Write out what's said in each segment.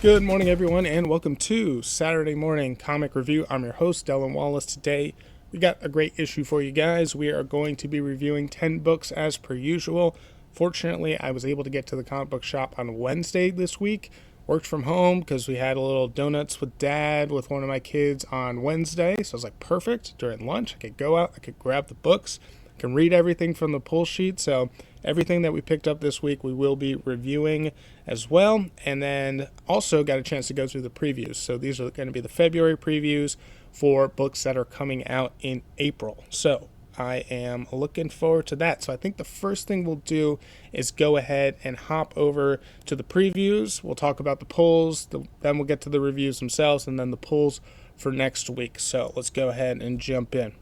Good morning, everyone, and welcome to Saturday Morning Comic Review. I'm your host, Dylan Wallace. Today, we got a great issue for you guys. We are going to be reviewing 10 books as per usual. Fortunately, I was able to get to the comic book shop on Wednesday this week. Worked from home because we had a little donuts with Dad with one of my kids on Wednesday. So I was like, perfect. During lunch, I could go out, I could grab the books, I can read everything from the pull sheet. So everything that we picked up this week, we will be reviewing as well. And then also got a chance to go through the previews. So these are going to be the February previews for books that are coming out in April. So I am looking forward to that. So I think the first thing we'll do is go ahead and hop over to the previews. We'll talk about the pulls, then we'll get to the reviews themselves, and then the pulls for next week. So let's go ahead and jump in.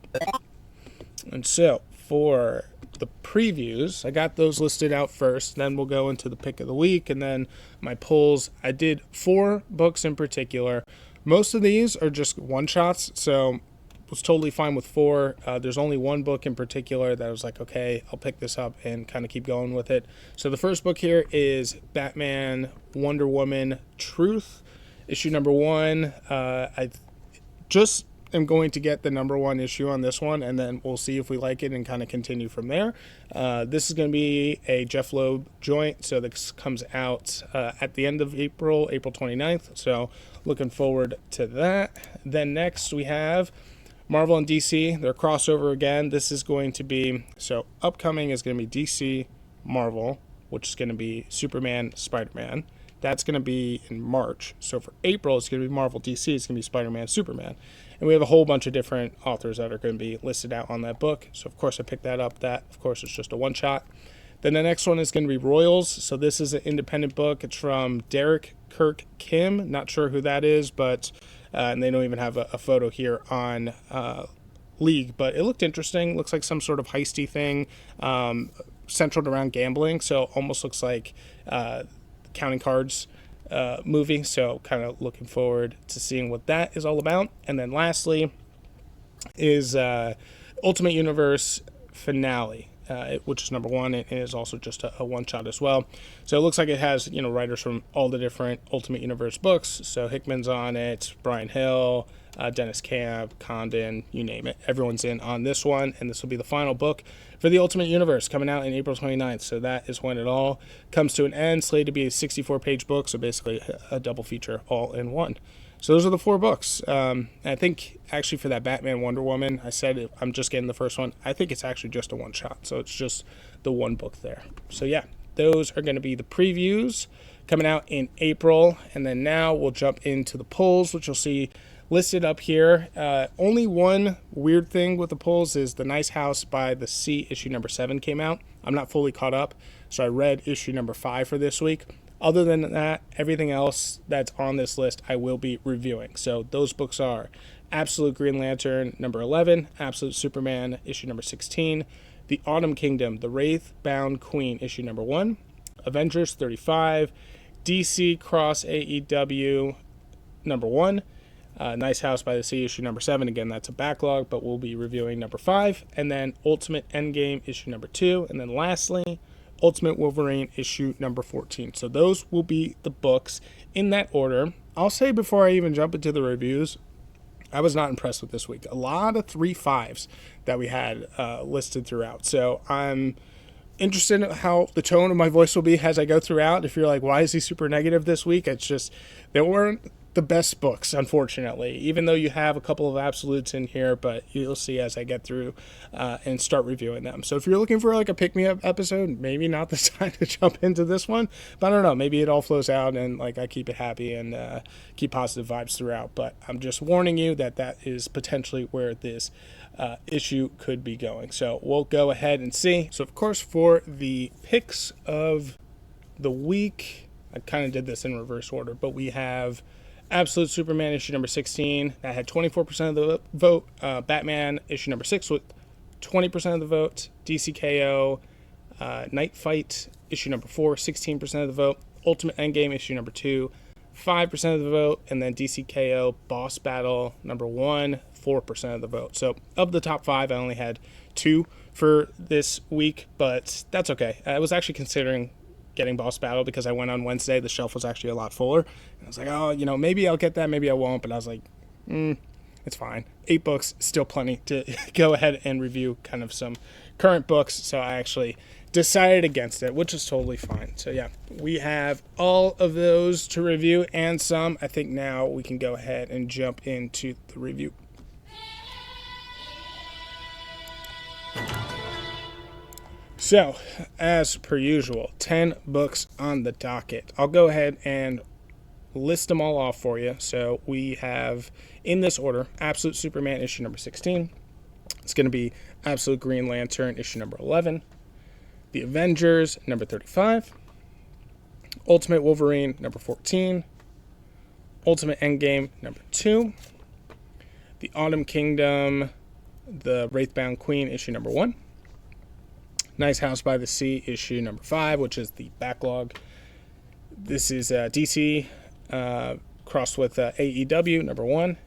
And so for the previews, I got those listed out first, then we'll go into the pick of the week and then my pulls. I did 4 books in particular. Most of these are just one-shots, so was totally fine with 4. There's only one book in particular that I was like, okay, I'll pick this up and kind of keep going with it. So the first book here is Batman Wonder Woman Truth, issue number 1. I just am going to get the number 1 issue on this one, and then we'll see if we like it and kind of continue from there. This is going to be a Jeff Loeb joint, so this comes out at the end of April 29th, so looking forward to that. Then next we have Marvel and DC, their crossover again. This is going to be, so upcoming is going to be DC, Marvel, which is going to be Superman, Spider-Man. That's going to be in March. So for April, it's going to be Marvel, DC, it's going to be Spider-Man, Superman. And we have a whole bunch of different authors that are going to be listed out on that book. So of course I picked that up. That, of course, is just a one-shot. Then the next one is going to be Royals. So this is an independent book. It's from Derek Kirk Kim. Not sure who that is, but and they don't even have a photo here on League, but it looked interesting. Looks like some sort of heisty thing centered around gambling, so almost looks like Counting Cards movie, so kind of looking forward to seeing what that is all about. And then lastly is Ultimate Universe Finale, which is number 1. It is also just a one-shot as well. So it looks like it has, writers from all the different Ultimate Universe books. So Hickman's on it, Brian Hill, Dennis Camp, Condon, you name it. Everyone's in on this one, and this will be the final book for the Ultimate Universe, coming out in April 29th. So that is when it all comes to an end, slated to be a 64-page book, so basically a double feature all in one. So those are the 4 books. I think actually for that Batman Wonder Woman, I said I'm just getting the first one. I think it's actually just a one-shot, so it's just the one book there. So yeah, those are going to be the previews coming out in April. And then now we'll jump into the pulls, which you'll see listed up here. Only one weird thing with the pulls is The Nice House by the Sea, issue number 7 came out. I'm not fully caught up, so I read issue number 5 for this week. Other than that, everything else that's on this list I will be reviewing. So those books are Absolute Green Lantern number 11, Absolute Superman issue number 16, The Autumn Kingdom, The Wraithbound Queen issue number 1, Avengers 35, DC Cross AEW number 1, Nice House by the Sea issue number 7. Again, that's a backlog, but we'll be reviewing number 5. And then Ultimate Endgame issue number 2. And then lastly, Ultimate Wolverine issue number 14. So those will be the books in that order. I'll say before I even jump into the reviews, I was not impressed with this week. A lot of 3.5s that we had listed throughout. So I'm interested in how the tone of my voice will be as I go throughout. If you're like, why is he super negative this week? It's just, they weren't the best books, unfortunately, even though you have a couple of absolutes in here, but you'll see as I get through and start reviewing them. So if you're looking for like a pick-me-up episode, maybe not the time to jump into this one, but I don't know, maybe it all flows out and like I keep it happy and keep positive vibes throughout. But I'm just warning you that that is potentially where this issue could be going. So we'll go ahead and see. So of course, for the picks of the week, I kind of did this in reverse order, but we have Absolute Superman issue number 16 that had 24% of the vote. Batman issue number 6 with 20% of the vote. DCKO Night Fight issue number 4, 16% of the vote. Ultimate Endgame issue number 2, 5% of the vote. And then DCKO Boss Battle number 1, 4% of the vote. So of the top 5, I only had 2 for this week, but that's okay. I was actually considering getting Boss Battle because I went on Wednesday. The shelf was actually a lot fuller. And I was like, oh, maybe I'll get that, maybe I won't. But I was like, it's fine. 8 books, still plenty to go ahead and review kind of some current books. So I actually decided against it, which is totally fine. So yeah, we have all of those to review and some. I think now we can go ahead and jump into the review. So, as per usual, 10 books on the docket. I'll go ahead and list them all off for you. So we have, in this order, Absolute Superman issue number 16. It's going to be Absolute Green Lantern issue number 11. The Avengers number 35. Ultimate Wolverine number 14. Ultimate Endgame number 2. The Autumn Kingdom, the Wraithbound Queen issue number 1. Nice House by the Sea issue number 5, which is the backlog. This is DC crossed with AEW number 1.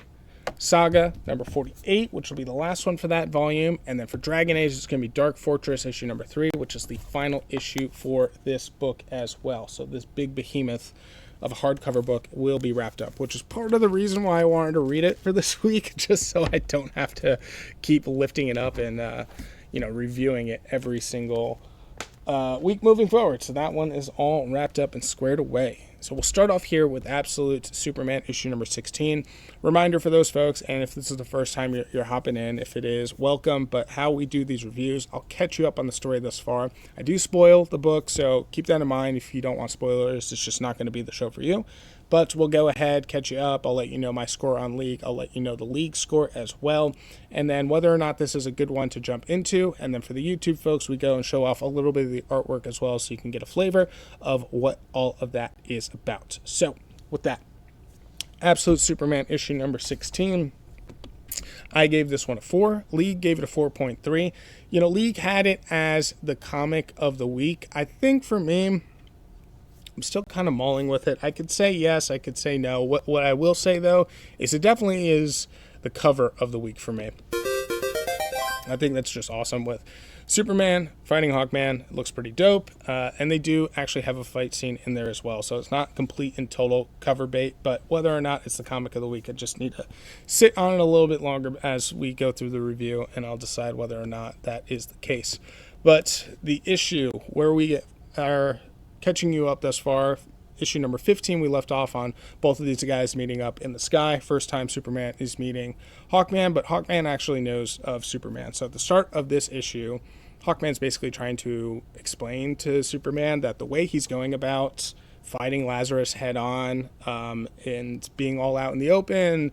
Saga number 48, which will be the last one for that volume. And then for Dragon Age, it's going to be Dark Fortress issue number 3, which is the final issue for this book as well. So this big behemoth of a hardcover book will be wrapped up, which is part of the reason why I wanted to read it for this week, just so I don't have to keep lifting it up and reviewing it every single week moving forward. So that one is all wrapped up and squared away. So we'll start off here with Absolute Superman issue number 16. Reminder for those folks, and if this is the first time you're hopping in, if it is, welcome. But how we do these reviews, I'll catch you up on the story thus far. I do spoil the book, so keep that in mind. If you don't want spoilers, it's just not going to be the show for you. But we'll go ahead, catch you up. I'll let you know my score on League. I'll let you know the League score as well. And then whether or not this is a good one to jump into. And then for the YouTube folks, we go and show off a little bit of the artwork as well so you can get a flavor of what all of that is about. So with that, Absolute Superman issue number 16. I gave this one a 4. League gave it a 4.3. League had it as the comic of the week. I think for me, I'm still kind of mulling with it. I could say yes, I could say no. What I will say, though, is it definitely is the cover of the week for me. I think that's just awesome with Superman fighting Hawkman. It looks pretty dope. And they do actually have a fight scene in there as well. So it's not complete and total cover bait. But whether or not it's the comic of the week, I just need to sit on it a little bit longer as we go through the review. And I'll decide whether or not that is the case. But the issue where we are catching you up thus far, issue number 15, we left off on both of these guys meeting up in the sky. First time Superman is meeting Hawkman, but Hawkman actually knows of Superman. So at the start of this issue, Hawkman's basically trying to explain to Superman that the way he's going about fighting Lazarus head on and being all out in the open,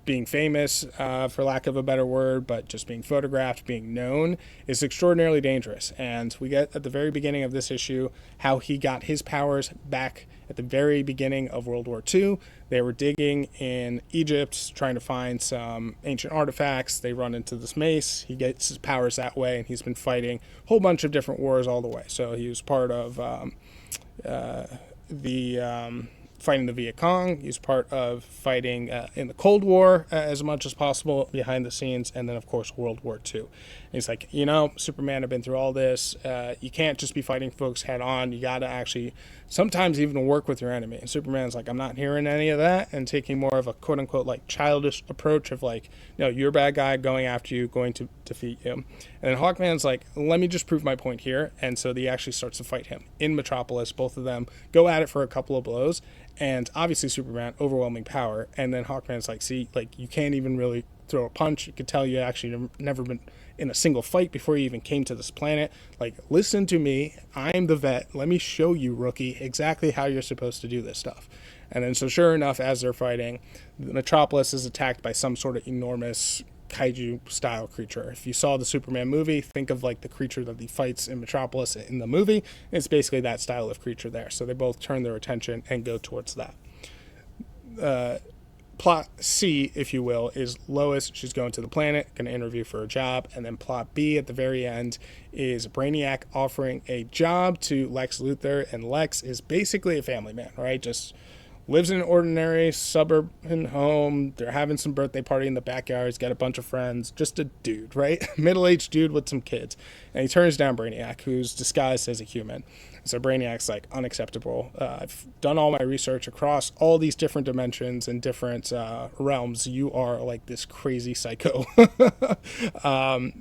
being famous, for lack of a better word, but just being photographed, being known, is extraordinarily dangerous. And we get at the very beginning of this issue how he got his powers back at the very beginning of World War II. They were digging in Egypt, trying to find some ancient artifacts. They run into this mace. He gets his powers that way, and he's been fighting a whole bunch of different wars all the way. So he was part of fighting the Viet Cong. He's part of fighting in the Cold War as much as possible behind the scenes, and then of course World War II. And he's like, Superman, I've been through all this. You can't just be fighting folks head on. You got to actually sometimes even work with your enemy. And Superman's like, I'm not hearing any of that, and taking more of a quote unquote like childish approach of like, you're a bad guy, going after you, going to defeat you. And then Hawkman's like, let me just prove my point here. And so he actually starts to fight him in Metropolis. Both of them go at it for a couple of blows. And obviously Superman, overwhelming power. And then Hawkman's like, see, like, you can't even really throw a punch. You could tell you actually never been in a single fight before you even came to this planet. Like, listen to me. I'm the vet. Let me show you, rookie, exactly how you're supposed to do this stuff. And then so sure enough, as they're fighting, the Metropolis is attacked by some sort of enormous kaiju-style creature. If you saw the Superman movie, think of like the creature that he fights in Metropolis in the movie. It's basically that style of creature there. So they both turn their attention and go towards that. Plot C, if you will, is Lois. She's going to the planet, going to interview for a job. And then plot B at the very end is Brainiac offering a job to Lex Luthor. And Lex is basically a family man, right? Just lives in an ordinary suburban home. They're having some birthday party in the backyard. He's got a bunch of friends. Just a dude, right? Middle-aged dude with some kids. And he turns down Brainiac, who's disguised as a human. So Brainiac's like, unacceptable. I've done all my research across all these different dimensions and different realms. You are like this crazy psycho.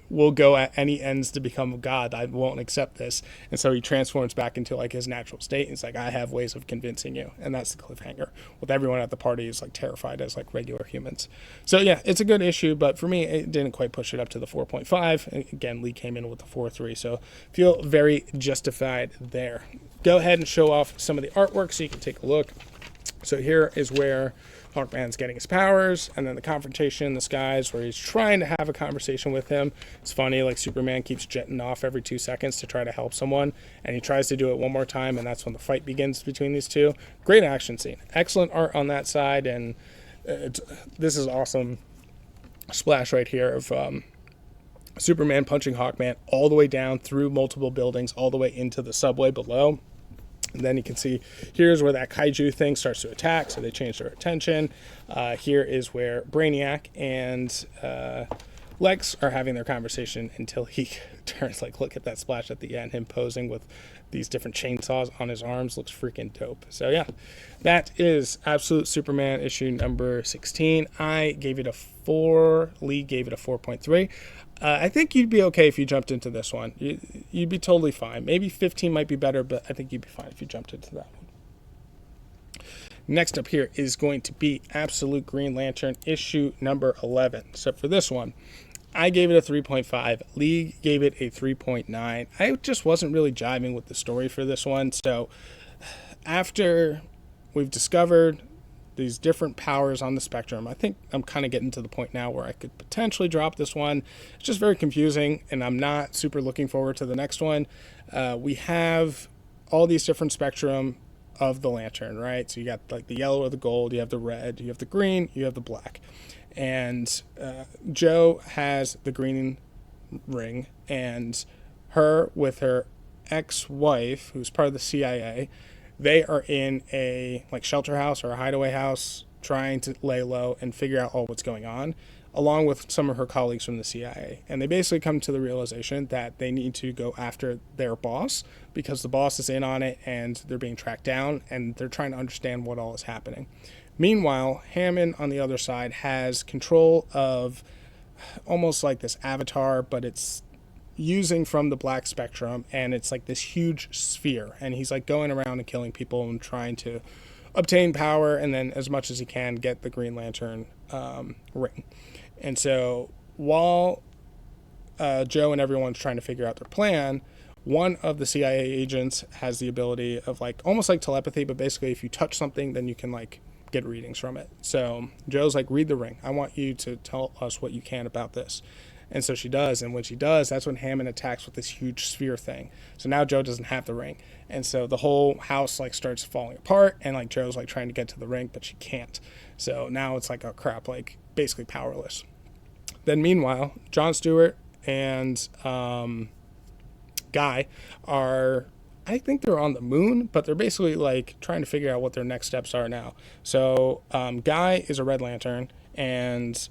Will go at any ends to become a god. I won't accept this. And so he transforms back into like his natural state. It's like, I have ways of convincing you. And that's the cliffhanger. With everyone at the party is like terrified as like regular humans. So yeah, it's a good issue, but for me, it didn't quite push it up to the 4.5. And again, Lee came in with the 4.3. So feel very justified there. Go ahead and show off some of the artwork so you can take a look. So here is where Hawkman's getting his powers, and then the confrontation in the skies where he's trying to have a conversation with him. It's funny, like Superman keeps jetting off every 2 seconds to try to help someone, and he tries to do it one more time, and that's when the fight begins between these two. Great action scene. Excellent art on that side, and this is awesome splash right here of Superman punching Hawkman all the way down through multiple buildings, all the way into the subway below. And then you can see here's where that kaiju thing starts to attack, so they change their attention. Here is where Brainiac and Lex are having their conversation until he turns, like, look at that splash at the end, him posing with these different chainsaws on his arms. Looks freaking dope. So yeah, that is Absolute Superman issue number 16. I gave it a 4. Lee gave it a 4.3. I think you'd be okay if you jumped into this one. You'd be totally fine. Maybe 15 might be better, but I think you'd be fine if you jumped into that one. Next up here is going to be Absolute Green Lantern issue number 11. So for this one, I gave it a 3.5. Lee gave it a 3.9. I just wasn't really jiving with the story for this one. So after we've discovered these different powers on the spectrum, I think I'm kind of getting to the point now where I could potentially drop this one. It's just very confusing, and I'm not super looking forward to the next one. We have all these different spectrum of the lantern, right? So you got like the yellow or the gold, you have the red, you have the green, you have the black. And Joe has the green ring, and her with her ex-wife, who's part of the CIA, they are in a like shelter house or a hideaway house trying to lay low and figure out all what's going on, along with some of her colleagues from the CIA. And they basically come to the realization that they need to go after their boss because the boss is in on it and they're being tracked down, and they're trying to understand what all is happening. Meanwhile, Hammond on the other side has control of almost like this avatar, but it's using from the black spectrum, and it's like this huge sphere, and he's like going around and killing people and trying to obtain power, and then as much as he can get the Green Lantern ring. And so while Joe and everyone's trying to figure out their plan, one of the CIA agents has the ability of like almost like telepathy, but basically if you touch something, then you can like get readings from it. So Joe's like, read the ring. I want you to tell us what you can about this. And so she does, and when she does, that's when Hammond attacks with this huge sphere thing. So now Joe doesn't have the ring, and so the whole house like starts falling apart, and like Joe's like trying to get to the ring, but she can't. So now it's like, oh crap, like basically powerless. Then meanwhile, Jon Stewart and Guy are, I think they're on the moon, but they're basically like trying to figure out what their next steps are now. So Guy is a Red Lantern, and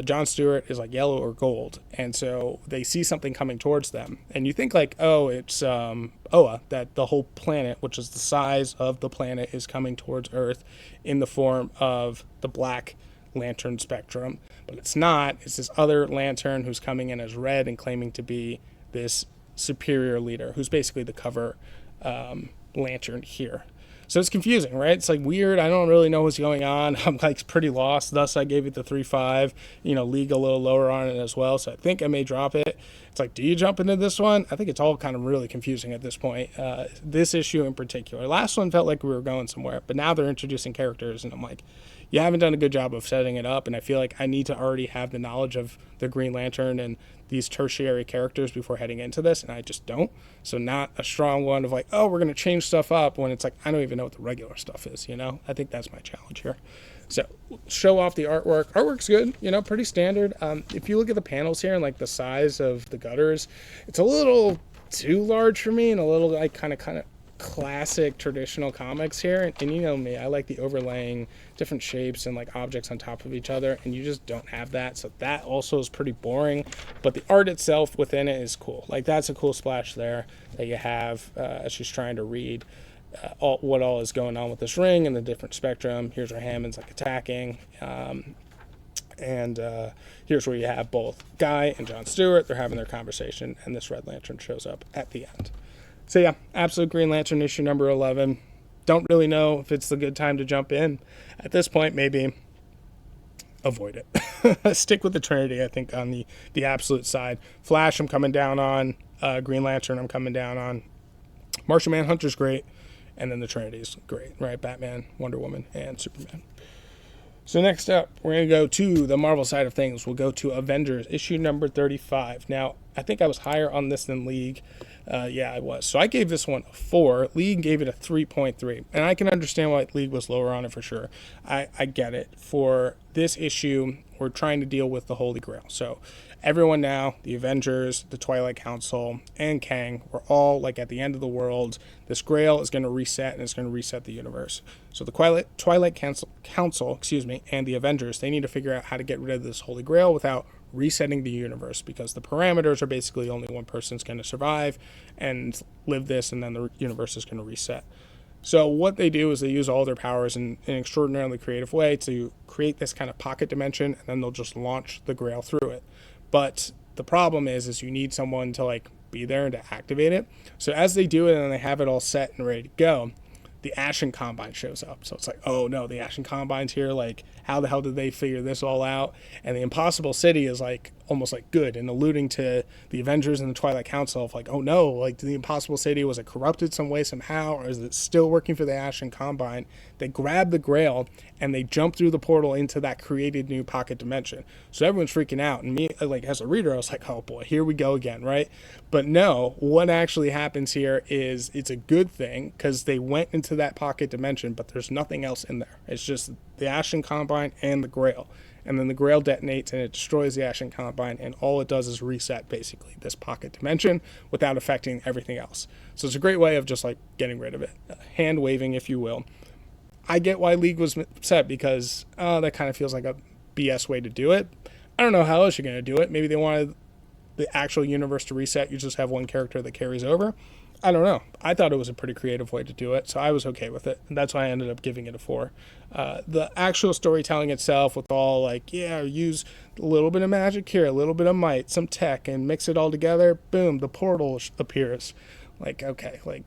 Jon Stewart is like yellow or gold, and so they see something coming towards them, and you think like, oh, it's Oa, that the whole planet, which is the size of the planet, is coming towards Earth in the form of the Black Lantern spectrum, but it's not. It's this other lantern who's coming in as red and claiming to be this superior leader, who's basically the cover lantern here. So it's confusing, right? It's like weird. I don't really know what's going on. I'm like pretty lost. Thus, I gave it the 3.5. League a little lower on it as well. So I think I may drop it. It's like, do you jump into this one? I think it's all kind of really confusing at this point. This issue in particular. Last one felt like we were going somewhere, but now they're introducing characters, and I'm like, you haven't done a good job of setting it up. And I feel like I need to already have the knowledge of the Green Lantern and these tertiary characters before heading into this, and I just don't. So not a strong one of like, oh, we're going to change stuff up, when it's like, I don't even know what the regular stuff is, I think that's my challenge here. So show off the artwork. Artwork's good, pretty standard. If you look at the panels here and like the size of the gutters, it's a little too large for me, and a little like kind of classic traditional comics here, and you know me, I like the overlaying different shapes and like objects on top of each other, and you just don't have that, so that also is pretty boring. But the art itself within it is cool. Like, that's a cool splash there that you have as she's trying to read what all is going on with this ring and the different spectrum. Here's where Hammond's like attacking, and here's where you have both Guy and Jon Stewart. They're having their conversation, and this Red Lantern shows up at the end. So yeah, Absolute Green Lantern issue number 11. Don't really know if it's the good time to jump in. At this point, maybe avoid it. Stick with the Trinity, I think, on the Absolute side. Flash, I'm coming down on. Green Lantern, I'm coming down on. Martian Manhunter's great. And then the Trinity's great, right? Batman, Wonder Woman, and Superman. So next up, we're going to go to the Marvel side of things. We'll go to Avengers, issue number 35. Now, I think I was higher on this than League. Yeah, I was. So I gave this one a 4. League gave it a 3.3. And I can understand why League was lower on it for sure. I get it. For this issue, we're trying to deal with the Holy Grail. So everyone now, the Avengers, the Twilight Council, and Kang, we're all like at the end of the world. This Grail is going to reset, and it's going to reset the universe. So the Twilight Council, and the Avengers, they need to figure out how to get rid of this Holy Grail without resetting the universe, because the parameters are basically only one person's going to survive and live this, and then the universe is going to reset. So what they do is they use all their powers in an extraordinarily creative way to create this kind of pocket dimension, and then they'll just launch the Grail through it. But the problem is you need someone to like be there and to activate it. So as they do it and they have it all set and ready to go, the Ashen Combine shows up. So it's like, oh no, the Ashen Combine's here. Like, how the hell did they figure this all out? And the Impossible City is like almost like good and alluding to the Avengers and the Twilight Council of like, oh no, like the Impossible City, was it corrupted some way somehow, or is it still working for the Ashen Combine? They grab the Grail and they jump through the portal into that created new pocket dimension. So everyone's freaking out, and me, like as a reader, I was like, oh boy, here we go again, right? But no, what actually happens here is it's a good thing, because they went into that pocket dimension, but there's nothing else in there. It's just the Ashen Combine and the Grail. And then the Grail detonates and it destroys the Ashen Combine, and all it does is reset basically this pocket dimension without affecting everything else. So it's a great way of just like getting rid of it. Hand waving, if you will. I get why League was upset, because that kind of feels like a BS way to do it. I don't know how else you're going to do it. Maybe they wanted the actual universe to reset. You just have one character that carries over. I don't know. I thought it was a pretty creative way to do it, so I was okay with it. And that's why I ended up giving it a 4. The actual storytelling itself, with all like, yeah, use a little bit of magic here, a little bit of might, some tech, and mix it all together, boom, the portal appears. Like, okay, like,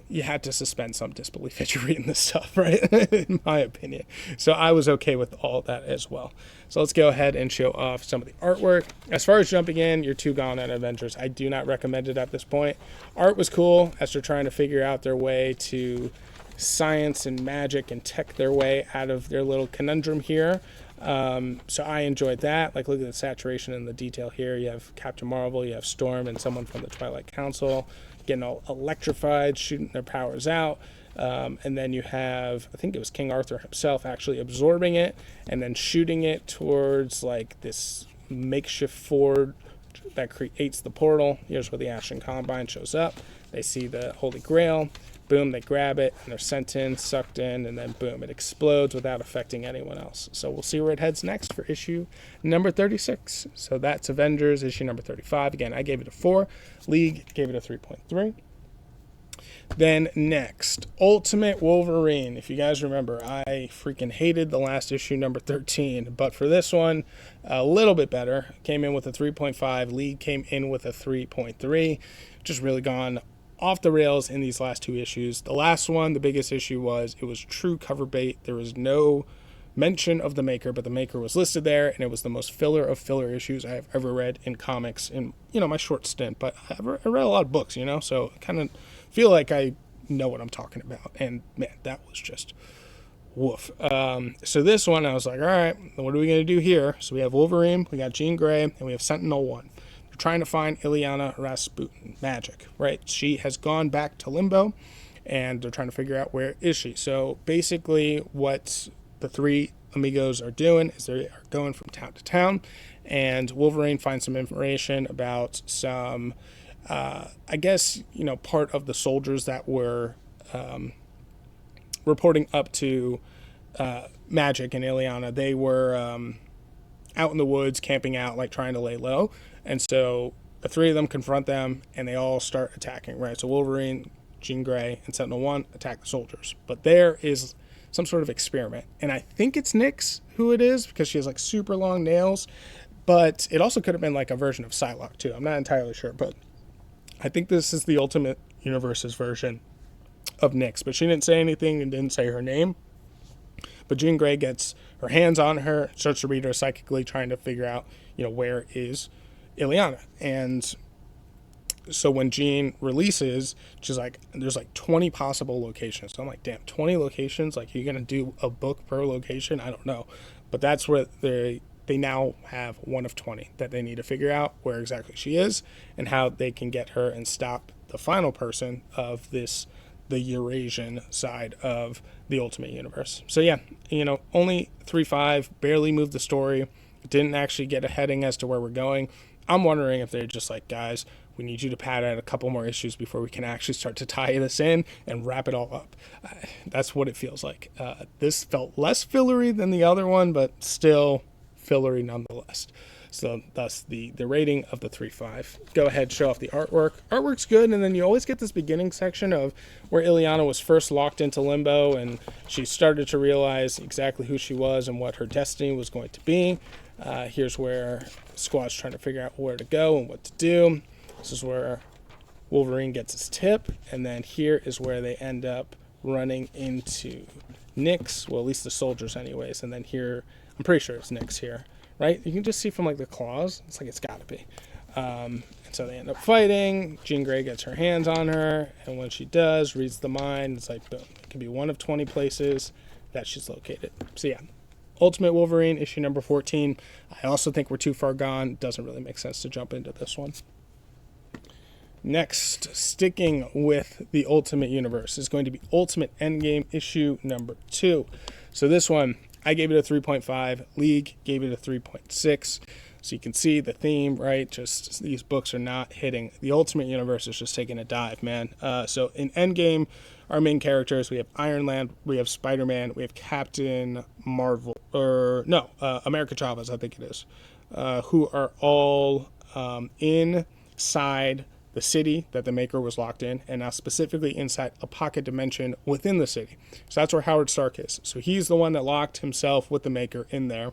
you had to suspend some disbelief as you're reading this stuff, right? In my opinion. So I was okay with all that as well. So let's go ahead and show off some of the artwork. As far as jumping in, you're too gone on Avengers. I do not recommend it at this point. Art was cool as they're trying to figure out their way to science and magic and tech their way out of their little conundrum here. So I enjoyed that. Like, look at the saturation and the detail here. You have Captain Marvel, you have Storm, and someone from the Twilight Council getting all electrified, shooting their powers out. And then you have, I think it was King Arthur himself actually absorbing it and then shooting it towards like this makeshift fort that creates the portal. Here's where the Ashen Combine shows up. They see the Holy Grail. Boom, they grab it, and they're sent in, sucked in, and then boom, it explodes without affecting anyone else. So we'll see where it heads next for issue number 36. So that's Avengers, issue number 35. Again, I gave it a 4. League gave it a 3.3. Then next, Ultimate Wolverine. If you guys remember, I freaking hated the last issue, number 13. But for this one, a little bit better. Came in with a 3.5. League came in with a 3.3. Just really gone off the rails in these last 2 issues. The last one, the biggest issue was it was true cover bait. There was no mention of the Maker, but the Maker was listed there, and it was the most filler of filler issues I have ever read in comics in, my short stint. But I read a lot of books, so I kind of feel like I know what I'm talking about. And man, that was just woof. So this one, I was like, all right, what are we going to do here? So we have Wolverine, we got Jean Grey, and we have Sentinel-1. Trying to find Ilyana Rasputin, magic, right? She has gone back to Limbo, and they're trying to figure out where is she. So basically what the 3 amigos are doing is they are going from town to town, and Wolverine finds some information about some I guess, part of the soldiers that were reporting up to Magic and Ileana, they were out in the woods, camping out, like trying to lay low. And so the three of them confront them, and they all start attacking, right? So Wolverine, Jean Grey, and Sentinel-1 attack the soldiers. But there is some sort of experiment. And I think it's Nyx who it is, because she has like super long nails. But it also could have been like a version of Psylocke too. I'm not entirely sure, but I think this is the Ultimate Universe's version of Nyx. But she didn't say anything and didn't say her name. But Jean Grey gets her hands on her, starts to read her psychically, trying to figure out, where is Ileana. And so when Jean releases, she's like, there's like 20 possible locations. So I'm like, damn, 20 locations? Like, you're going to do a book per location? I don't know. But that's where they now have one of 20 that they need to figure out where exactly she is and how they can get her and stop the final person of the Eurasian side of the Ultimate Universe. So yeah, only 3-5, barely moved the story, didn't actually get a heading as to where we're going. I'm wondering if they're just like, guys, we need you to pad out a couple more issues before we can actually start to tie this in and wrap it all up. That's what it feels like. This felt less fillery than the other one, but still fillery nonetheless. So thus the rating of the 3-5. Go ahead, show off the artwork. Artwork's good, and then you always get this beginning section of where Ileana was first locked into limbo, and she started to realize exactly who she was and what her destiny was going to be. Here's where Squad's trying to figure out where to go and what to do. This is where Wolverine gets his tip, and then here is where they end up running into Nyx. Well, at least the soldiers anyways. And then here, I'm pretty sure it's Nyx here, right? You can just see from like the claws. It's like it's got to be. And so they end up fighting. Jean Grey gets her hands on her, and when she does, reads the mind. It's like, boom. It can be one of 20 places that she's located. So yeah, Ultimate Wolverine, issue number 14. I also think we're too far gone. Doesn't really make sense to jump into this one. Next, sticking with the Ultimate Universe, is going to be Ultimate Endgame issue number 2. So this one, I gave it a 3.5. League gave it a 3.6. So you can see the theme, right? Just these books are not hitting. The Ultimate Universe is just taking a dive, man. So in Endgame, our main characters, we have Iron Lad, we have Spider-Man, we have Captain Marvel, America Chavez, I think it is, who are all inside the city that the Maker was locked in, and now specifically inside a pocket dimension within the city. So that's where Howard Stark is. So he's the one that locked himself with the Maker in there.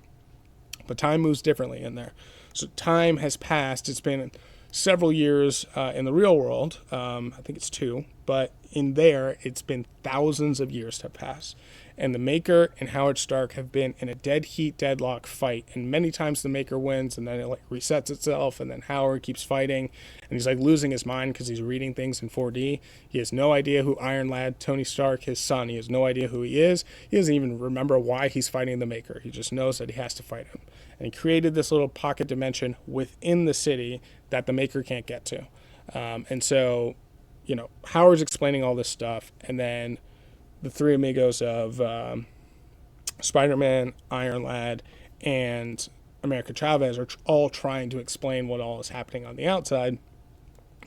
But time moves differently in there. So time has passed. It's been several years in the real world. I think it's 2. But in there, it's been thousands of years have passed. And the Maker and Howard Stark have been in a dead heat deadlock fight. And many times the Maker wins, and then it like resets itself, and then Howard keeps fighting. And he's like losing his mind because he's reading things in 4D. He has no idea who Iron Lad, Tony Stark, his son, he has no idea who he is. He doesn't even remember why he's fighting the Maker. He just knows that he has to fight him. And he created this little pocket dimension within the city that the Maker can't get to. And so, Howard's explaining all this stuff, and then the three amigos of Spider-Man, Iron Lad, and America Chavez are all trying to explain what all is happening on the outside.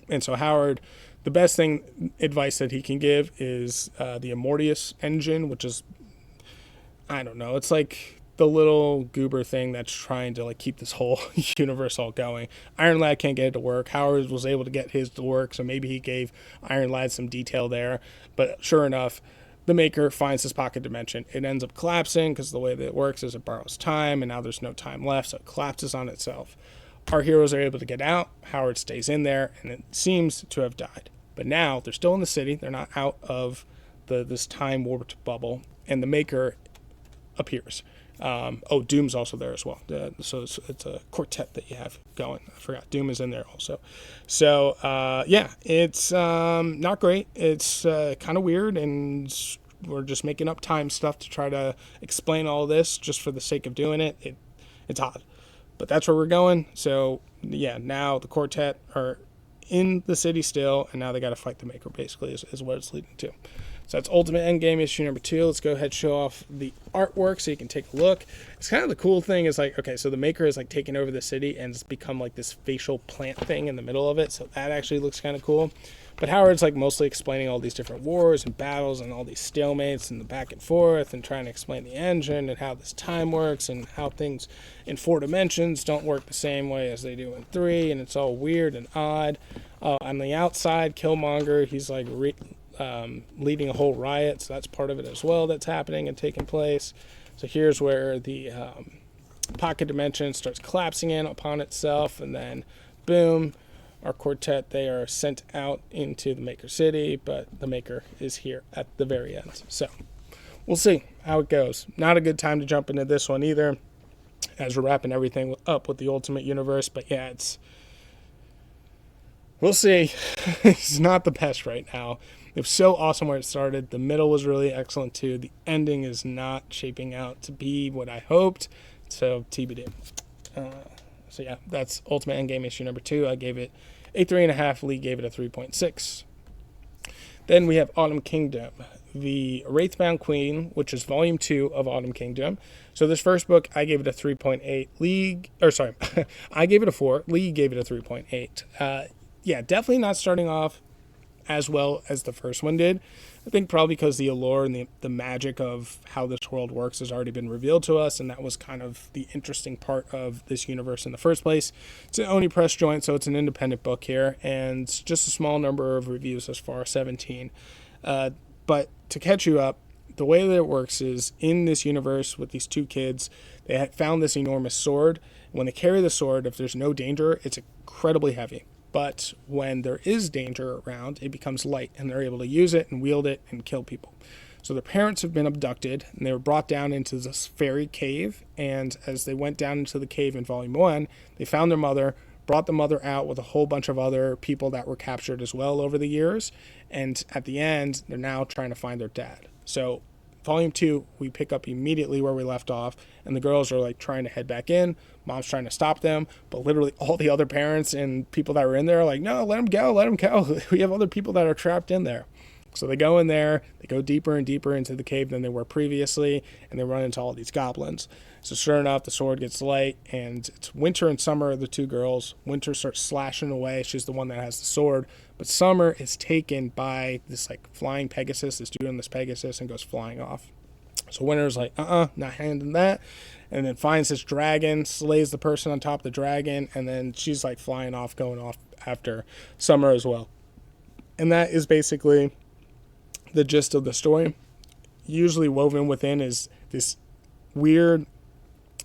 And so Howard, the best advice that he can give is the Immortius engine, which is, I don't know, it's like the little goober thing that's trying to like keep this whole universe all going. Iron Lad can't get it to work. Howard was able to get his to work, so maybe he gave Iron Lad some detail there. But sure enough, the Maker finds this pocket dimension. It ends up collapsing because the way that it works is it borrows time, and now there's no time left, so it collapses on itself. Our heroes are able to get out. Howard stays in there, and it seems to have died. But now they're still in the city. They're not out of this time warped bubble, and the Maker appears. Doom's also there as well. So it's a quartet that you have going. I forgot. Doom is in there also. So, it's not great. It's kind of weird, and we're just making up time stuff to try to explain all this just for the sake of doing it. It's odd. But that's where we're going. So, yeah, now the quartet are in the city still, and now they got to fight the Maker, basically, is what it's leading to. So that's Ultimate Endgame issue number 2. Let's go ahead and show off the artwork so you can take a look. It's kind of the cool thing is like, okay, so the Maker is like taking over the city and it's become like this facial plant thing in the middle of it. So that actually looks kind of cool. But Howard's like mostly explaining all these different wars and battles and all these stalemates and the back and forth and trying to explain the engine and how this time works and how things in 4 dimensions don't work the same way as they do in 3, and it's all weird and odd. On the outside, Killmonger, he's like leading a whole riot, so that's part of it as well that's happening and taking place. So here's where the pocket dimension starts collapsing in upon itself, and then boom, our quartet, they are sent out into the Maker City, but the Maker is here at the very end. So we'll see how it goes. Not a good time to jump into this one either, as we're wrapping everything up with the Ultimate Universe, but yeah, we'll see. It's not the best right now. It was so awesome where it started. The middle was really excellent too. The ending is not shaping out to be what I hoped. So TBD. So yeah, that's Ultimate Endgame issue number 2. I gave it a 3.5. Lee gave it a 3.6. Then we have Autumn Kingdom, the Wraithbound Queen, which is volume 2 of Autumn Kingdom. So this first book, I gave it a 3.8. I gave it a 4. Lee gave it a 3.8. Yeah, definitely not starting off as well as the first one did. I think probably because the allure and the magic of how this world works has already been revealed to us, and that was kind of the interesting part of this universe in the first place. It's an Oni Press joint, so it's an independent book here, and just a small number of reviews as far, 17. But to catch you up, the way that it works is in this universe with these 2 kids, they had found this enormous sword. When they carry the sword, if there's no danger, it's incredibly heavy. But when there is danger around, it becomes light, and they're able to use it and wield it and kill people. So their parents have been abducted, and they were brought down into this fairy cave, and as they went down into the cave in Volume 1, they found their mother, brought the mother out with a whole bunch of other people that were captured as well over the years, and at the end, they're now trying to find their dad. So Volume 2, we pick up immediately where we left off, and the girls are like trying to head back in. Mom's trying to stop them, but literally all the other parents and people that were in there are like, no, let them go. We have other people that are trapped in there. So they go in there, they go deeper and deeper into the cave than they were previously, and they run into all these goblins. So sure enough, the sword gets light, and it's Winter and Summer are the 2 girls. Winter starts slashing away. She's the one that has the sword. But Summer is taken by this like flying Pegasus, this dude on this Pegasus, and goes flying off. So Winter's like, not handing that. And then finds this dragon, slays the person on top of the dragon, and then she's like flying off, going off after Summer as well. And that is basically the gist of the story. Usually woven within is this weird,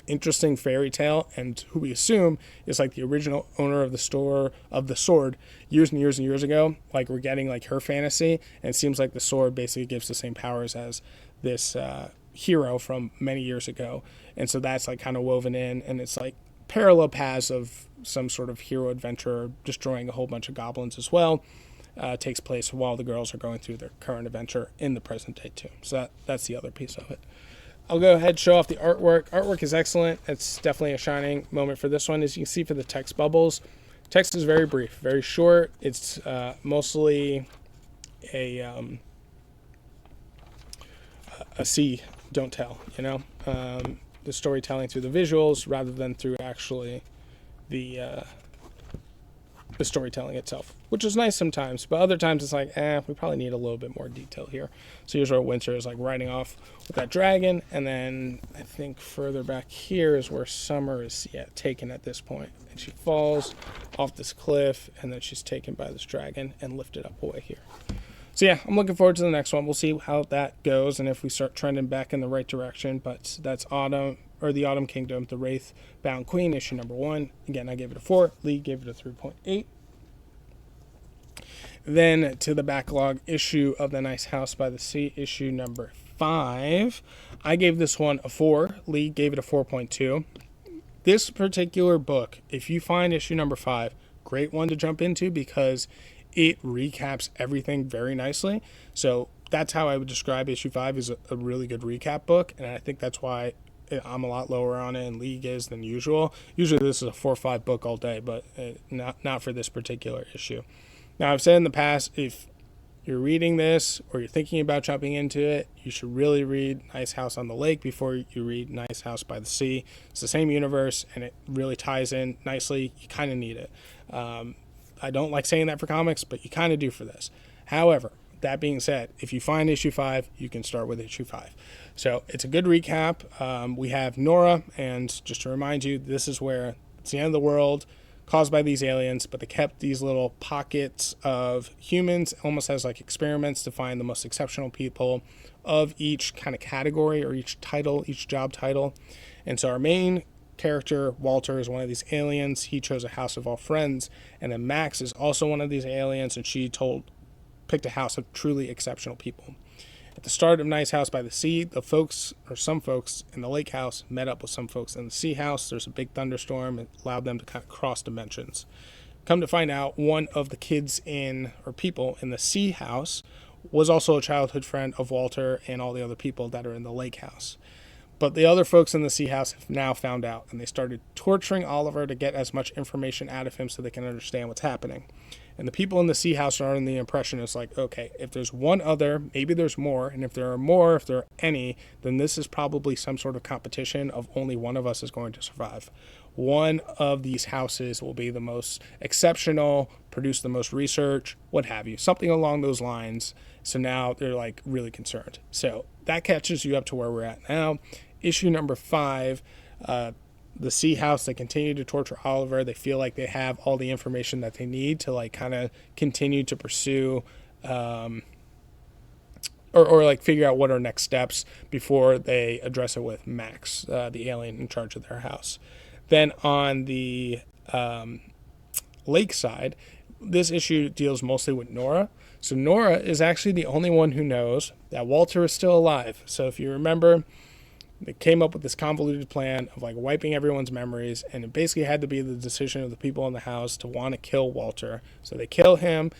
interesting fairy tale, and who we assume is like the original owner of the sword years and years and years ago. Like we're getting like her fantasy, and it seems like the sword basically gives the same powers as this hero from many years ago, and so that's like kind of woven in, and it's like parallel paths of some sort of hero adventure destroying a whole bunch of goblins as well. Takes place while the girls are going through their current adventure in the present day too. So that's the other piece of it. I'll go ahead and show off the artwork. Artwork is excellent. It's definitely a shining moment for this one. As you can see for the text bubbles, text is very brief, very short. It's mostly a see, don't tell, the storytelling through the visuals rather than through actually the storytelling itself, which is nice sometimes, but other times it's like, we probably need a little bit more detail here. So here's where Winter is like riding off with that dragon, and then I think further back here is where Summer is taken at this point, and she falls off this cliff, and then she's taken by this dragon and lifted up away here. So yeah, I'm looking forward to the next one. We'll see how that goes and if we start trending back in the right direction, but that's the Autumn Kingdom, the Wraithbound Queen, issue number 1. Again, I gave it a 4. Lee gave it a 3.8. Then to the backlog issue of The Nice House by the Sea, issue number 5. I gave this one a 4. Lee gave it a 4.2. This particular book, if you find issue number 5, great one to jump into because it recaps everything very nicely. So that's how I would describe issue 5 as a really good recap book, and I think that's why I'm a lot lower on it and League is than usual. Usually this is a 4 or 5 book all day, but not for this particular issue. Now, I've said in the past, if you're reading this or you're thinking about jumping into it, you should really read Nice House on the Lake before you read Nice House by the Sea. It's the same universe, and it really ties in nicely. You kind of need it. I don't like saying that for comics, but you kind of do for this. However, that being said, if you find issue 5, you can start with issue 5. So it's a good recap. We have Nora, and just to remind you, this is where it's the end of the world caused by these aliens, but they kept these little pockets of humans almost as like experiments to find the most exceptional people of each kind of category or each title, each job title. And so our main character, Walter, is one of these aliens. He chose a house of all friends. And then Max is also one of these aliens, and she picked a house of truly exceptional people. At the start of Nice House by the Sea, the folks, or some folks in the lake house, met up with some folks in the sea house. There's a big thunderstorm. It allowed them to kind of cross dimensions. Come to find out, one of the kids people in the sea house was also a childhood friend of Walter and all the other people that are in the lake house. But the other folks in the sea house have now found out, and they started torturing Oliver to get as much information out of him so they can understand what's happening. And the people in the sea house are under the impression it's like, okay, if there's one other, maybe there's more. And if there are more, if there are any, then this is probably some sort of competition of only one of us is going to survive. One of these houses will be the most exceptional, produce the most research, what have you, something along those lines. So now they're like really concerned. So that catches you up to where we're at now. Issue number 5, the sea house, they continue to torture Oliver. They feel like they have all the information that they need to like kind of continue to pursue or like figure out what are next steps before they address it with Max, the alien in charge of their house. Then on the lake side, this issue deals mostly with Nora. So Nora is actually the only one who knows that Walter is still alive. So if you remember, they came up with this convoluted plan of like wiping everyone's memories, and it basically had to be the decision of the people in the house to want to kill Walter. So they kill him.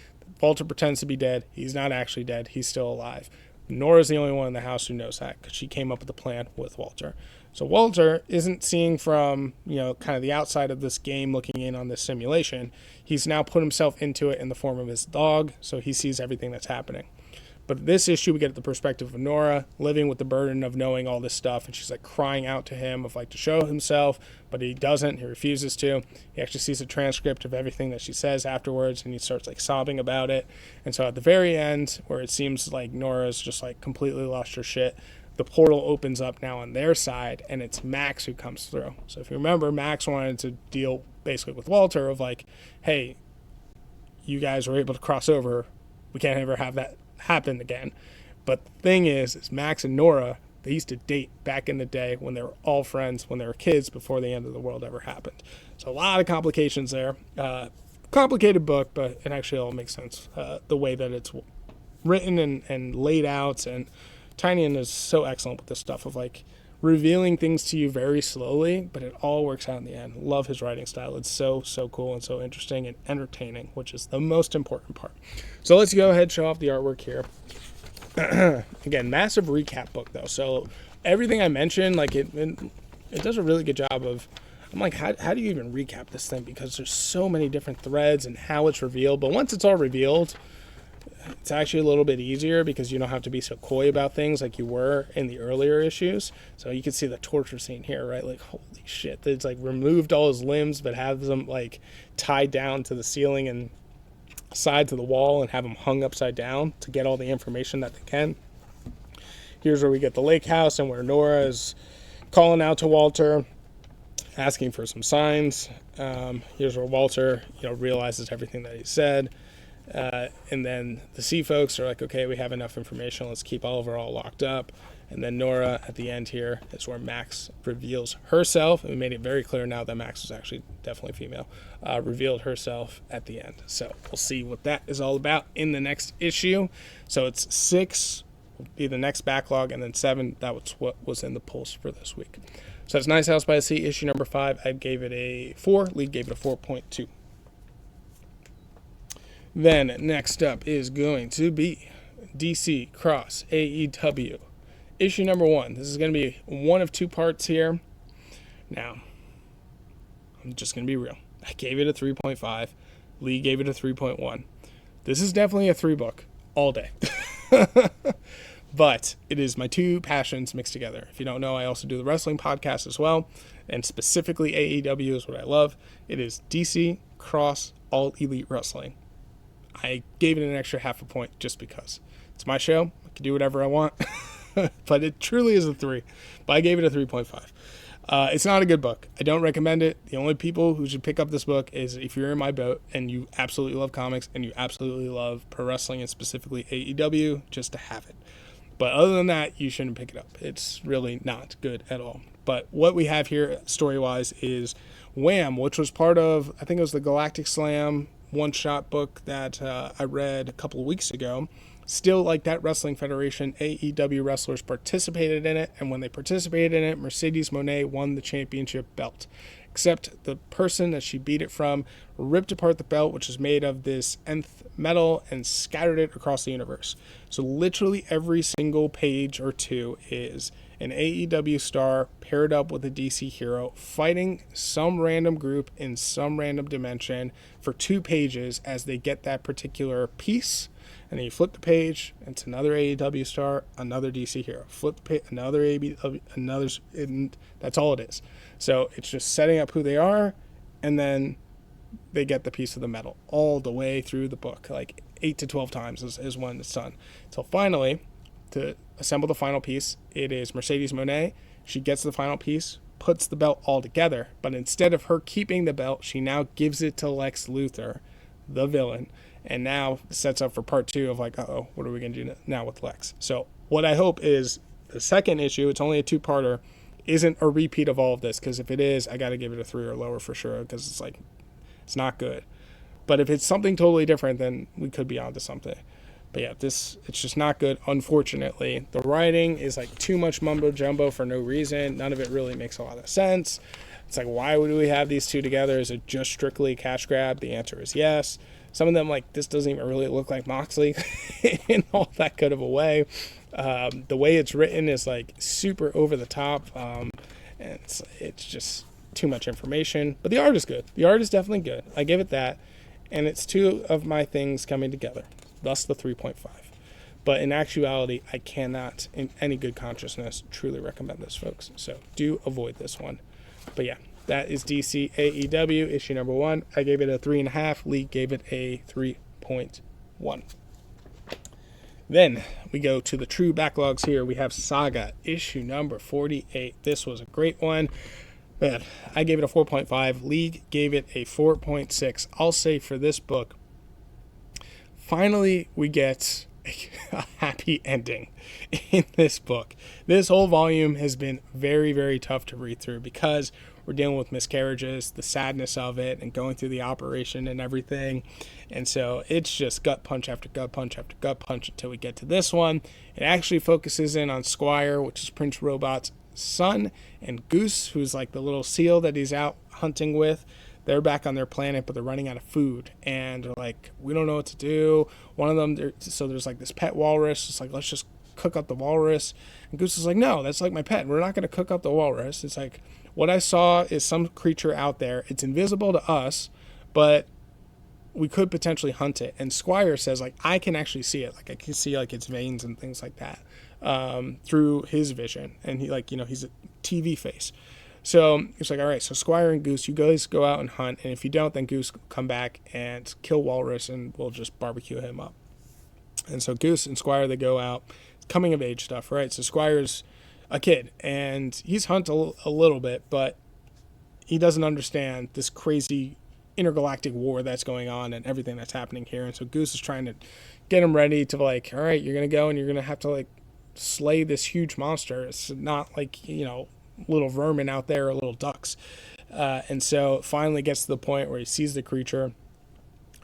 Walter pretends to be dead. He's not actually dead. He's still alive. Nora's the only one in the house who knows that because she came up with the plan with Walter. So Walter isn't seeing from, kind of the outside of this game looking in on this simulation. He's now put himself into it in the form of his dog, so he sees everything that's happening. But this issue, we get the perspective of Nora living with the burden of knowing all this stuff, and she's like crying out to him of like to show himself, but he doesn't. He refuses to. He actually sees a transcript of everything that she says afterwards, and he starts like sobbing about it. And so at the very end, where it seems like Nora's just like completely lost her shit, the portal opens up now on their side, and it's Max who comes through. So if you remember, Max wanted to deal basically with Walter of like, hey, you guys were able to cross over. We can't ever have that happen again. But the thing is Max and Nora, they used to date back in the day when they were all friends, when they were kids, before the end of the world ever happened. So a lot of complications there. Complicated book, but it actually all makes sense. The way that it's written and laid out, and Tynion is so excellent with this stuff of like revealing things to you very slowly, but it all works out in the end. Love his writing style. It's so cool and so interesting and entertaining, which is the most important part. So let's go ahead and show off the artwork here. Again, massive recap book though. So everything I mentioned, like it does a really good job of, I'm like, how do you even recap this thing? Because there's so many different threads and how it's revealed. But once it's all revealed, it's actually a little bit easier because you don't have to be so coy about things like you were in the earlier issues. So you can see the torture scene here, right? Like, holy shit. It's like removed all his limbs, but have them like tied down to the ceiling and sides of the wall and have them hung upside down to get all the information that they can. Here's where we get the lake house and where Nora is calling out to Walter, asking for some signs. Here's where Walter, realizes everything that he said. And then the sea folks are like, okay, we have enough information. Let's keep Oliver all locked up. And then Nora at the end here is where Max reveals herself. And we made it very clear now that Max was actually definitely female. Revealed herself at the end. So we'll see what that is all about in the next issue. So it's 6 will be the next backlog, and then 7, that was what was in the pulse for this week. So that's Nice House by the Sea, issue number 5. I gave it a 4. Lee gave it a 4.2. Then next up is going to be DC Cross AEW. Issue number 1. This is going to be one of 2 parts here. Now, I'm just going to be real. I gave it a 3.5. Lee gave it a 3.1. This is definitely a 3 book. all day. But it is my two passions mixed together. If you don't know, I also do the wrestling podcast as well, and specifically AEW is what I love. It is DC Cross All Elite Wrestling. I gave it an extra half a point just because. It's my show. I can do whatever I want. But it truly is a 3. But I gave it a 3.5. It's not a good book. I don't recommend it. The only people who should pick up this book is if you're in my boat and you absolutely love comics and you absolutely love pro wrestling and specifically AEW, just to have it. But other than that, you shouldn't pick it up. It's really not good at all. But what we have here story-wise is Wham, which was part of, I think it was the Galactic Slam one-shot book that I read a couple of weeks ago. Still, like that Wrestling Federation, AEW wrestlers participated in it, and when they participated in it, Mercedes Moné won the championship belt. Except the person that she beat it from ripped apart the belt, which is made of this nth metal, and scattered it across the universe. So literally every single page or two is an AEW star paired up with a DC hero fighting some random group in some random dimension for 2 pages as they get that particular piece. And then you flip the page, and it's another AEW star, another DC hero. Flip the page, another AEW, another, and that's all it is. So it's just setting up who they are, and then they get the piece of the metal all the way through the book. Like 8 to 12 times is when it's done. So finally, to assemble the final piece, it is Mercedes Moné. She gets the final piece, puts the belt all together, but instead of her keeping the belt, she now gives it to Lex Luthor, the villain. And now sets up for part 2 of like, uh-oh, what are we going to do now with Lex? So what I hope is the second issue, it's only a 2-parter, isn't a repeat of all of this. Because if it is, I got to give it a 3 or lower for sure. Because it's like, it's not good. But if it's something totally different, then we could be onto something. But yeah, it's just not good, unfortunately. The writing is like too much mumbo jumbo for no reason. None of it really makes a lot of sense. It's like, why would we have these two together? Is it just strictly a cash grab? The answer is yes. Some of them, like, this doesn't even really look like Moxley in all that good of a way. The way it's written is, like, super over the top. And it's just too much information. But the art is good. The art is definitely good. I give it that. And it's 2 of my things coming together. Thus the 3.5. But in actuality, I cannot, in any good consciousness, truly recommend this, folks. So do avoid this one. But yeah. That is DC AEW, issue number 1. I gave it a 3.5. Lee gave it a 3.1. Then we go to the true backlogs here. We have Saga, issue number 48. This was a great one. Man, I gave it a 4.5. Lee gave it a 4.6. I'll say for this book, finally we get a happy ending in this book. This whole volume has been very, very tough to read through because we're dealing with miscarriages, the sadness of it, and going through the operation and everything. And so it's just gut punch after gut punch after gut punch until we get to this one. It actually focuses in on Squire, which is Prince Robot's son, and Goose, who's like the little seal that he's out hunting with. They're back on their planet, but they're running out of food. And they're like, we don't know what to do. One of them, so there's like this pet walrus. It's like, let's just cook up the walrus. And Goose is like, no, that's like my pet. We're not going to cook up the walrus. It's like, what I saw is some creature out there. It's invisible to us, but we could potentially hunt it. And Squire says, like, I can actually see it. Like, I can see, like, its veins and things like that through his vision. And he, like, you know, he's a TV face. So it's like, all right, so Squire and Goose, you guys go out and hunt. And if you don't, then Goose will come back and kill Walrus, and we'll just barbecue him up. And so Goose and Squire, they go out. Coming of age stuff, right? So Squire's a kid, and he's hunted a little bit, but he doesn't understand this crazy intergalactic war that's going on and everything that's happening here. And so Goose is trying to get him ready to, like, all right, you're going to go and you're going to have to, like, slay this huge monster. It's not like, you know, little vermin out there or little ducks. And so it finally gets to the point where he sees the creature,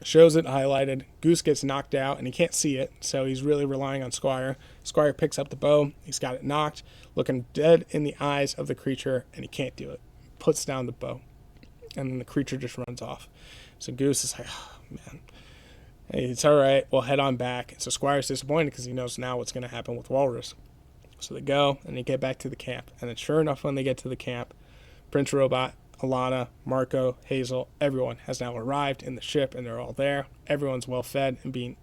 shows it highlighted. Goose gets knocked out and he can't see it, so he's really relying on Squire. Squire picks up the bow. He's got it knocked, looking dead in the eyes of the creature, and he can't do it. Puts down the bow, and then the creature just runs off. So Goose is like, oh, man. Hey, it's all right. We'll head on back. So Squire's disappointed because he knows now what's going to happen with Walrus. So they go, and they get back to the camp. And then sure enough, when they get to the camp, Prince Robot, Alana, Marco, Hazel, everyone has now arrived in the ship, and they're all there. Everyone's well fed and being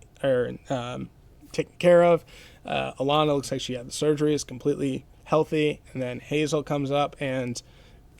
taken care of. Alana looks like she had the surgery, is completely healthy. And then Hazel comes up and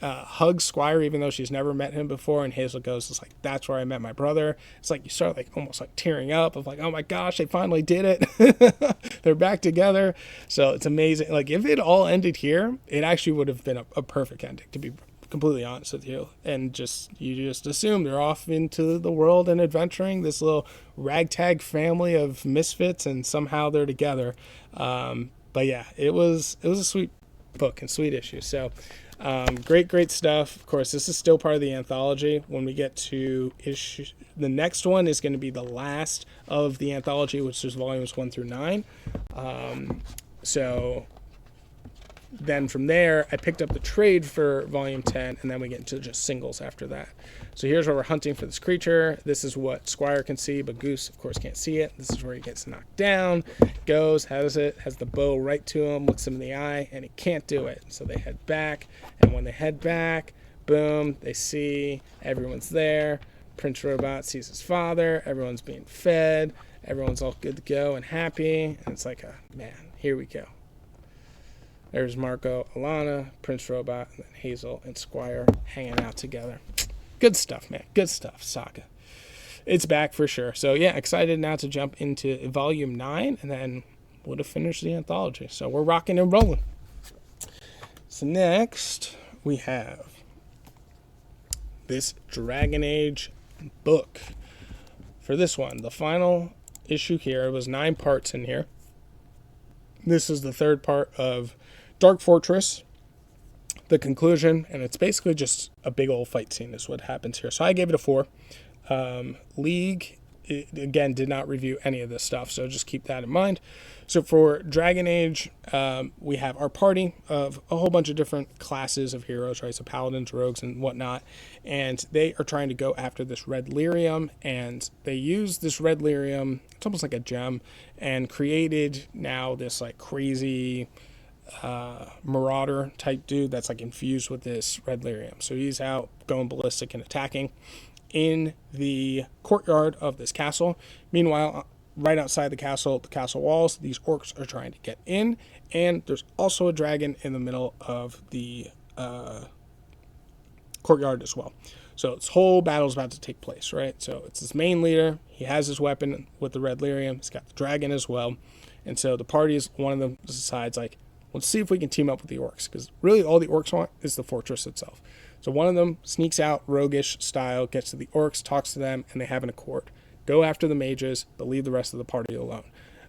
hugs Squire, even though she's never met him before. And Hazel goes, it's like, that's where I met my brother. It's like you start like almost like tearing up of like, oh my gosh, they finally did it. They're back together. So it's amazing. Like if it all ended here, it actually would have been a perfect ending, to be completely honest with you. And you just assume they're off into the world and adventuring, this little ragtag family of misfits, and somehow they're together. But yeah, it was a sweet book and sweet issue. So great stuff. Of course, this is still part of the anthology. When we get to issue, the next one is going to be the last of the anthology, which is volumes 1 through 9. So then from there, I picked up the trade for volume 10, and then we get into just singles after that. So here's where we're hunting for this creature. This is what Squire can see, but Goose, of course, can't see it. This is where he gets knocked down, goes, has the bow right to him, looks him in the eye, and he can't do it. So they head back, and when they head back, boom, they see everyone's there. Prince Robot sees his father, everyone's being fed, everyone's all good to go and happy, and it's like, man, here we go. There's Marco, Alana, Prince Robot, and then Hazel and Squire hanging out together. Good stuff, man. Good stuff, Saga. It's back for sure. So yeah, excited now to jump into volume 9, and then would have finished the anthology. So we're rocking and rolling. So next we have this Dragon Age book. For this one, the final issue here, it was 9 parts in here. This is the third part of Dark Fortress, the conclusion, and it's basically just a big old fight scene is what happens here. So I gave it a 4. League, again, did not review any of this stuff, so just keep that in mind. So for Dragon Age, we have our party of a whole bunch of different classes of heroes, right? So paladins, rogues, and whatnot, and they are trying to go after this red lyrium, and they use this red lyrium, it's almost like a gem, and created now this like crazy marauder type dude that's like infused with this red lyrium. So he's out going ballistic and attacking in the courtyard of this castle. Meanwhile, right outside the castle walls, these orcs are trying to get in, and there's also a dragon in the middle of the courtyard as well. So this whole battle is about to take place, right? So it's this main leader. He has his weapon with the red lyrium. He's got the dragon as well. And so the parties, one of them decides, like, let's see if we can team up with the orcs, because really all the orcs want is the fortress itself. So one of them sneaks out roguish style, gets to the orcs, talks to them, and they have an accord. Go after the mages, but leave the rest of the party alone.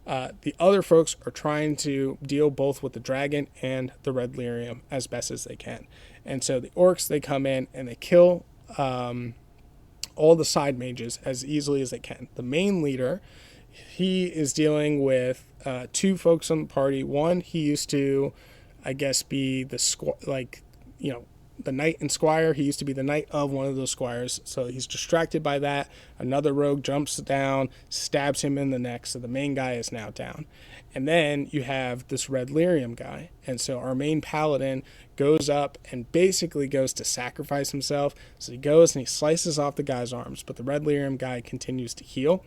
The other folks are trying to deal both with the dragon and the red lyrium as best as they can. And so the orcs, they come in and they kill all the side mages as easily as they can. The main leader, he is dealing with 2 folks on the party. One, he used to, I guess, be the the knight and squire. He used to be the knight of one of those squires, so he's distracted by that. Another rogue jumps down, stabs him in the neck, so the main guy is now down. And then you have this red lyrium guy, and so our main paladin goes up and basically goes to sacrifice himself. So he goes and he slices off the guy's arms, but the red lyrium guy continues to heal,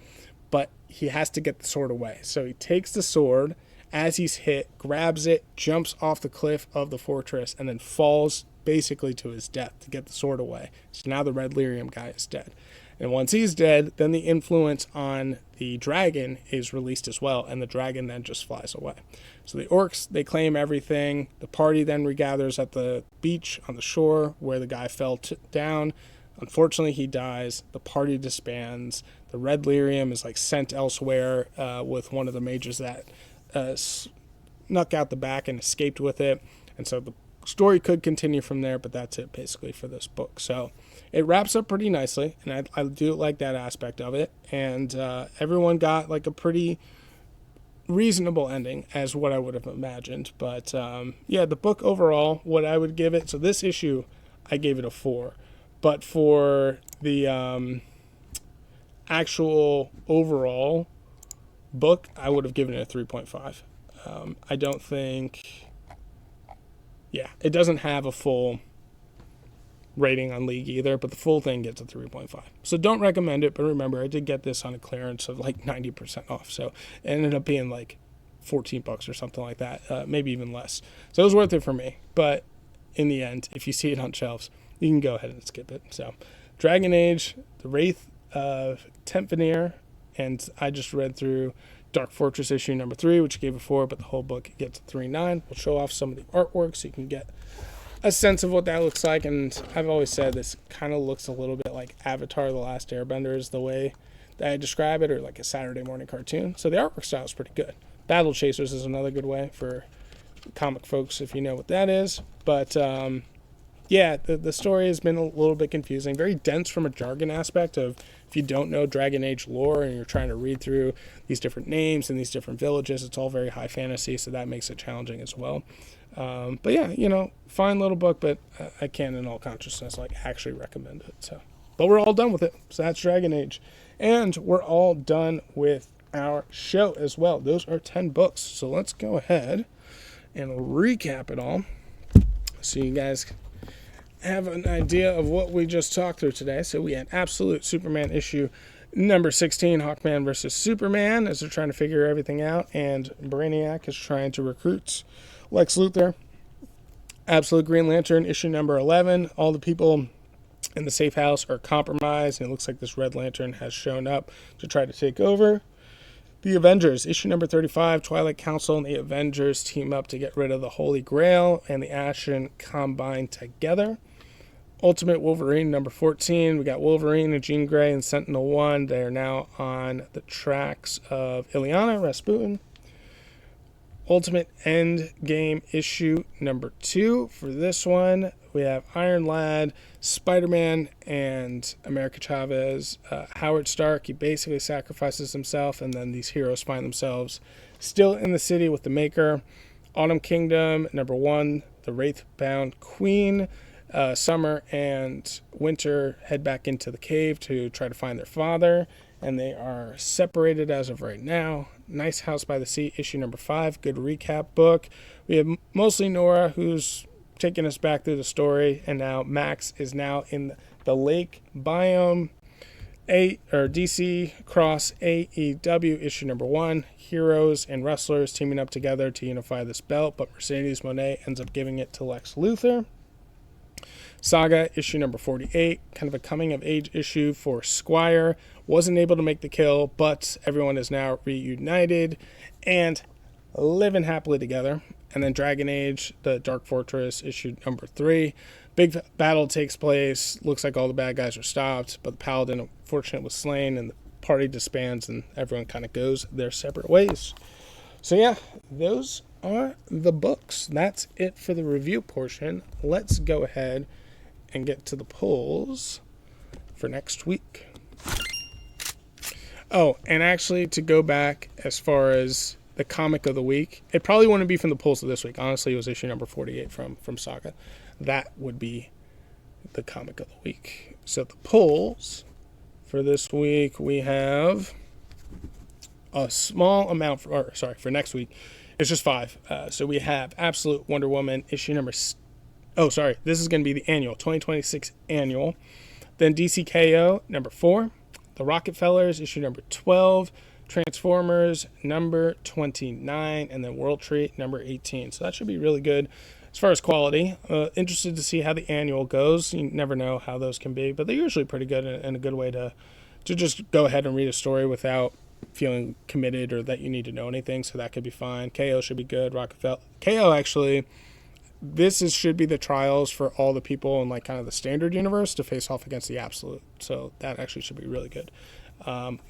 but he has to get the sword away. So he takes the sword as he's hit, grabs it, jumps off the cliff of the fortress, and then falls basically to his death to get the sword away. So now the red lyrium guy is dead. And once he's dead, then the influence on the dragon is released as well, and the dragon then just flies away. So the orcs, they claim everything. The party then regathers at the beach on the shore where the guy fell down. Unfortunately, he dies. The party disbands. The red lyrium is like sent elsewhere with one of the mages that snuck out the back and escaped with it. And so the story could continue from there, but that's it basically for this book. So it wraps up pretty nicely, and I do like that aspect of it. And everyone got like a pretty reasonable ending as what I would have imagined. But yeah, the book overall, what I would give it, so this issue, I gave it a 4. But for the actual overall book, I would have given it a 3.5. I don't think... Yeah, it doesn't have a full rating on League either, but the full thing gets a 3.5. So don't recommend it, but remember, I did get this on a clearance of like 90% off, so it ended up being like $14 or something like that, maybe even less. So it was worth it for me, but in the end, if you see it on shelves, you can go ahead and skip it. So Dragon Age, the Wraith of Tempvenir, and I just read through Dark Fortress issue number 3, which gave a 4, but the whole book gets a 3.9. We'll show off some of the artwork so you can get a sense of what that looks like. And I've always said this kind of looks a little bit like Avatar: The Last Airbender is the way that I describe it, or like a Saturday morning cartoon. So the artwork style is pretty good. Battle Chasers is another good way for comic folks if you know what that is. But yeah, the story has been a little bit confusing, very dense from a jargon aspect of if you don't know Dragon Age lore and you're trying to read through these different names and these different villages, it's all very high fantasy, so that makes it challenging as well. But yeah, fine little book, but I can't in all consciousness actually recommend it. So, but we're all done with it. So that's Dragon Age, and we're all done with our show as well. Those are 10 books. So let's go ahead and recap it all, so you guys have an idea of what we just talked through today. So we had Absolute Superman issue number 16, Hawkman versus Superman, as they're trying to figure everything out, and Brainiac is trying to recruit Lex Luthor. Absolute Green Lantern issue number 11, all the people in the safe house are compromised, and it looks like this Red Lantern has shown up to try to take over. The Avengers issue number 35, Twilight Council and the Avengers team up to get rid of the Holy Grail and the Ashen combine together. Ultimate Wolverine number 14, we got Wolverine and Jean Grey and Sentinel-1. They are now on the tracks of Illyana Rasputin. Ultimate Endgame issue number 2. For this one, we have Iron Lad, Spider-Man, and America Chavez. Howard Stark, he basically sacrifices himself, and then these heroes find themselves still in the city with the Maker. Autumn Kingdom number 1, the Wraithbound Queen. Summer and Winter head back into the cave to try to find their father, and they are separated as of right now. Nice House by the Sea issue number 5, good recap book. We have mostly Nora, who's taking us back through the story, and now Max is now in the lake biome. DC Cross AEW issue number 1, heroes and wrestlers teaming up together to unify this belt, but Mercedes Moné ends up giving it to Lex Luthor. Saga issue number 48, kind of a coming of age issue for Squire. Wasn't able to make the kill, but everyone is now reunited and living happily together. And then Dragon Age, the Dark Fortress issue number 3. Big battle takes place. Looks like all the bad guys are stopped, but the Paladin, unfortunately, was slain, and the party disbands, and everyone kind of goes their separate ways. So yeah, those are the books. That's it for the review portion. Let's go ahead and get to the polls for next week. Oh, and actually, to go back as far as the comic of the week, it probably wouldn't be from the polls of this week. Honestly, it was issue number 48 from Saga. That would be the comic of the week. So the polls for this week, we have a small amount, for next week, it's just 5. So we have Absolute Wonder Woman issue number this is going to be the annual, 2026 annual. Then DCKO, number 4. The Rockefellers, issue number 12. Transformers, number 29. And then World Tree, number 18. So that should be really good as far as quality. Interested to see how the annual goes. You never know how those can be, but they're usually pretty good and a good way to just go ahead and read a story without feeling committed or that you need to know anything. So that could be fine. KO should be good. Rockefeller. KO, actually, should be the trials for all the people in kind of the standard universe to face off against the Absolute. So that actually should be really good.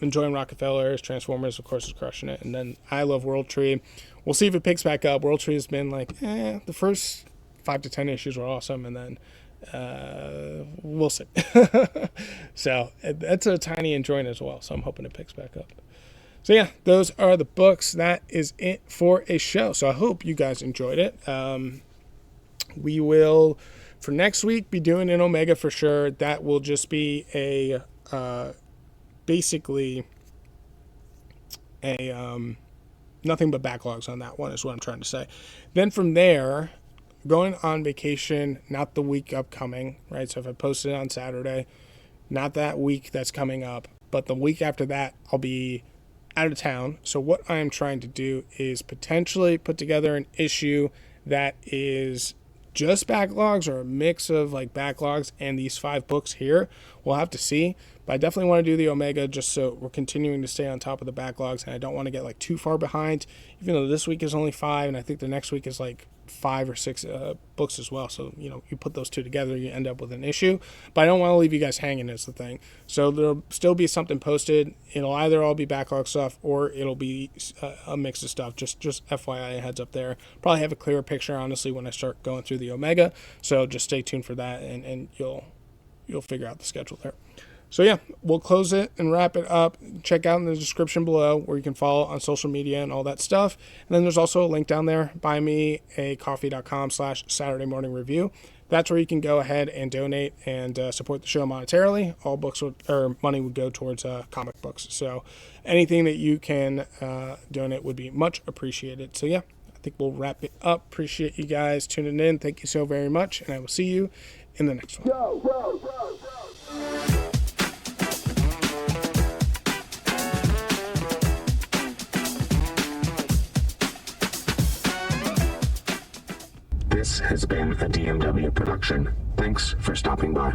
Enjoying Rockefellers. Transformers, of course, is crushing it. And then I love World Tree. We'll see if it picks back up. World Tree has been the first 5 to 10 issues were awesome, and then we'll see. So that's a tiny enjoying as well. So I'm hoping it picks back up. So yeah, those are the books. That is it for a show. So I hope you guys enjoyed it. We will, for next week, be doing an Omega for sure. That will just be basically nothing but backlogs on that one is what I'm trying to say. Then from there, going on vacation, not the week upcoming, right? So if I posted it on Saturday, not that week that's coming up, but the week after that, I'll be out of town. So what I am trying to do is potentially put together an issue that is just backlogs or a mix of like backlogs and these 5 books here. We'll have to see, but I definitely want to do the Omega just so we're continuing to stay on top of the backlogs, and I don't want to get like too far behind, even though this week is only 5 and I think the next week is like 5 or 6 books as well. So, you put those 2 together, you end up with an issue, but I don't want to leave you guys hanging is the thing. So there'll still be something posted. It'll either all be backlog stuff or it'll be a mix of stuff. Just FYI, heads up there. Probably have a clearer picture, honestly, when I start going through the Omega. So just stay tuned for that, and you'll figure out the schedule there. So yeah, we'll close it and wrap it up. Check out in the description below where you can follow on social media and all that stuff. And then there's also a link down there, buymeacoffee.com/SaturdayMorningReview. That's where you can go ahead and donate and support the show monetarily. All books or money would go towards comic books. So anything that you can donate would be much appreciated. So yeah, I think we'll wrap it up. Appreciate you guys tuning in. Thank you so very much, and I will see you in the next one. Go. This has been a DMW production. Thanks for stopping by.